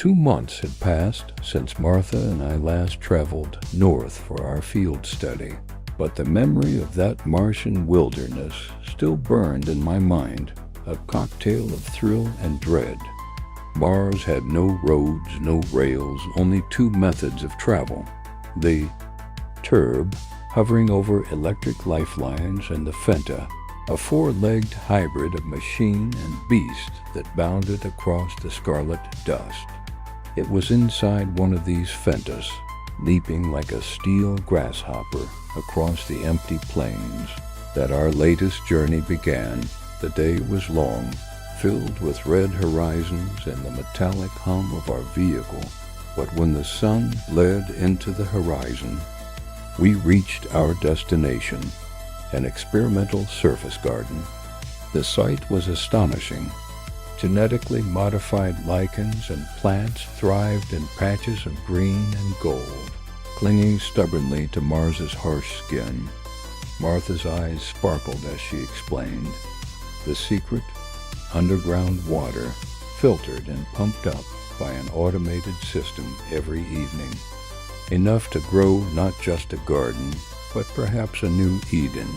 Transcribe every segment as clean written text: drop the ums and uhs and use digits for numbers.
2 months had passed since Martha and I last traveled north for our field study, but the memory of that Martian wilderness still burned in my mind, a cocktail of thrill and dread. Mars had no roads, no rails, only two methods of travel. The Turb, hovering over electric lifelines, and the Fenta, a four-legged hybrid of machine and beast that bounded across the scarlet dust. It was inside one of these Fentas, leaping like a steel grasshopper across the empty plains, that our latest journey began. The day was long, filled with red horizons and the metallic hum of our vehicle, but when the sun bled into the horizon, we reached our destination, an experimental surface garden. The sight was astonishing. Genetically modified lichens and plants thrived in patches of green and gold, clinging stubbornly to Mars's harsh skin. Martha's eyes sparkled as she explained. The secret, underground water, filtered and pumped up by an automated system every evening. Enough to grow not just a garden, but perhaps a new Eden.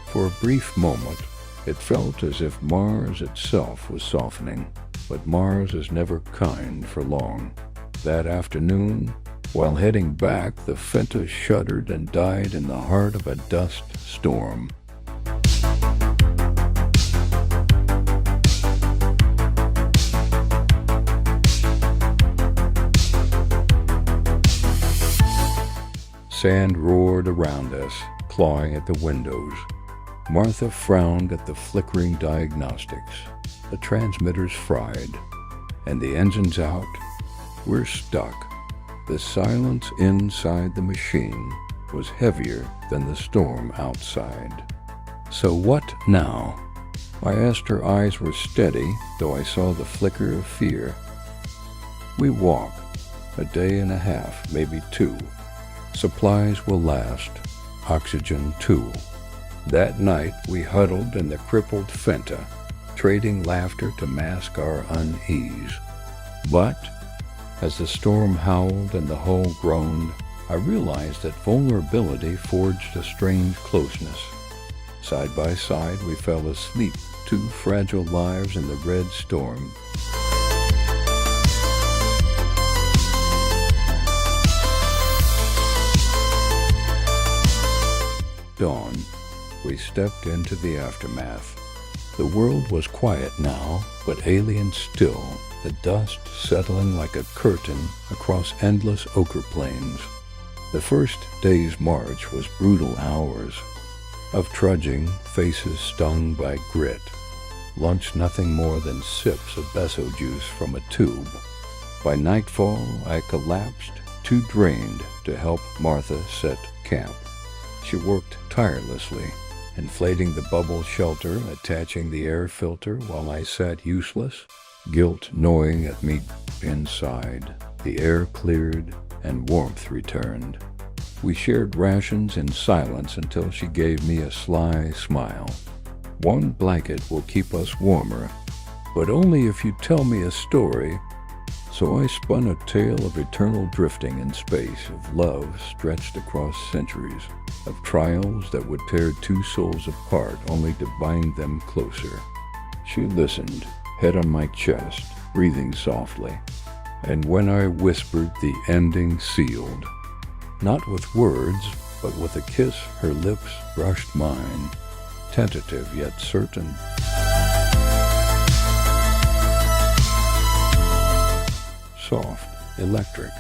For a brief moment, it felt as if Mars itself was softening, but Mars is never kind for long. That afternoon, while heading back, the Fenta shuddered and died in the heart of a dust storm. Sand roared around us, clawing at the windows. Martha frowned at the flickering diagnostics. The transmitters fried, and the engines out. We're stuck. The silence inside the machine was heavier than the storm outside. So what now? I asked. Her eyes were steady, though I saw the flicker of fear. We walk. A day and a half, maybe 2. Supplies will last. Oxygen too. That night we huddled in the crippled Fenta, trading laughter to mask our unease. But as the storm howled and the hull groaned, I realized that vulnerability forged a strange closeness. Side by side we fell asleep, 2 fragile lives in the red storm. Dawn, we stepped into the aftermath. The world was quiet now, but alien still, the dust settling like a curtain across endless ochre plains. The first day's march was brutal hours of trudging, faces stung by grit. Lunch nothing more than sips of beso juice from a tube. By nightfall, I collapsed, too drained to help Martha set camp. She worked tirelessly, inflating the bubble shelter, attaching the air filter while I sat useless, guilt gnawing at me inside. The air cleared and warmth returned. We shared rations in silence until she gave me a sly smile. One blanket will keep us warmer, but only if you tell me a story. So I spun a tale of eternal drifting in space, of love stretched across centuries, of trials that would tear 2 souls apart only to bind them closer. She listened, head on my chest, breathing softly. And when I whispered, the ending sealed. Not with words, but with a kiss, her lips brushed mine, tentative yet certain. Soft, electric,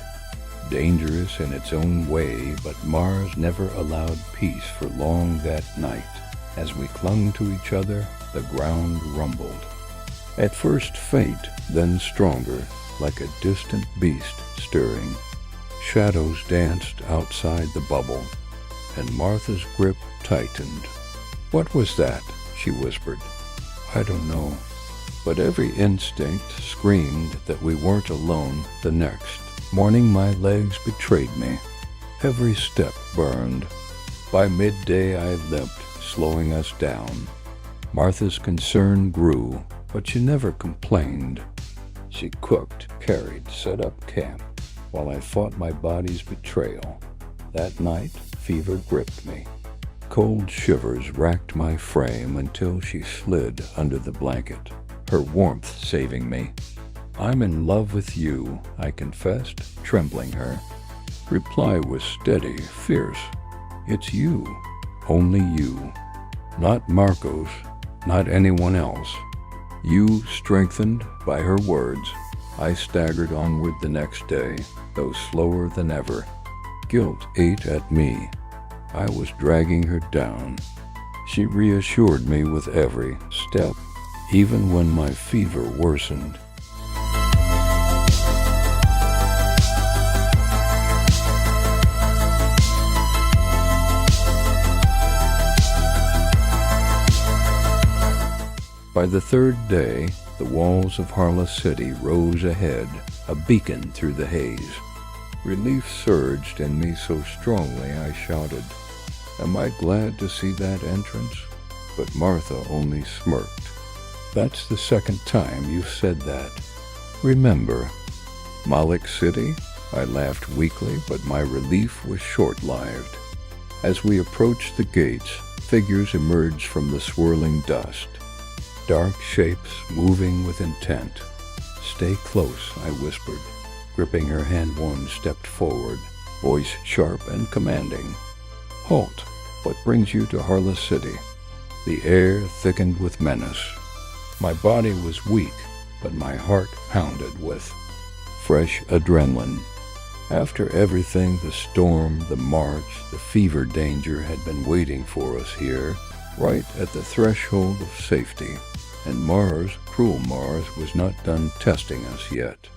dangerous in its own way, but Mars never allowed peace for long that night. As we clung to each other, the ground rumbled. At first faint, then stronger, like a distant beast stirring. Shadows danced outside the bubble, and Martha's grip tightened. "What was that?" she whispered. "I don't know." But every instinct screamed that we weren't alone. The next morning my legs betrayed me. Every step burned. By midday I limped, slowing us down. Martha's concern grew, but she never complained. She cooked, carried, set up camp, while I fought my body's betrayal. That night, fever gripped me. Cold shivers racked my frame until she slid under the blanket, her warmth saving me. "I'm in love with you," I confessed, trembling her. Reply was steady, fierce. "It's you, only you. Not Marcos, not anyone else." You strengthened by her words. I staggered onward the next day, though slower than ever. Guilt ate at me. I was dragging her down. She reassured me with every step, even when my fever worsened. By the third day, the walls of Harla City rose ahead, a beacon through the haze. Relief surged in me so strongly I shouted, "Am I glad to see that entrance?" But Martha only smirked. "That's the second time you've said that. Remember, Malik City?" I laughed weakly, but my relief was short-lived. As we approached the gates, figures emerged from the swirling dust. Dark shapes moving with intent. "Stay close," I whispered. Gripping her hand, one stepped forward, voice sharp and commanding. "Halt! What brings you to Harla City?" The air thickened with menace. My body was weak, but my heart pounded with fresh adrenaline. After everything, the storm, the march, the fever danger had been waiting for us here, right at the threshold of safety. And Mars, cruel Mars, was not done testing us yet.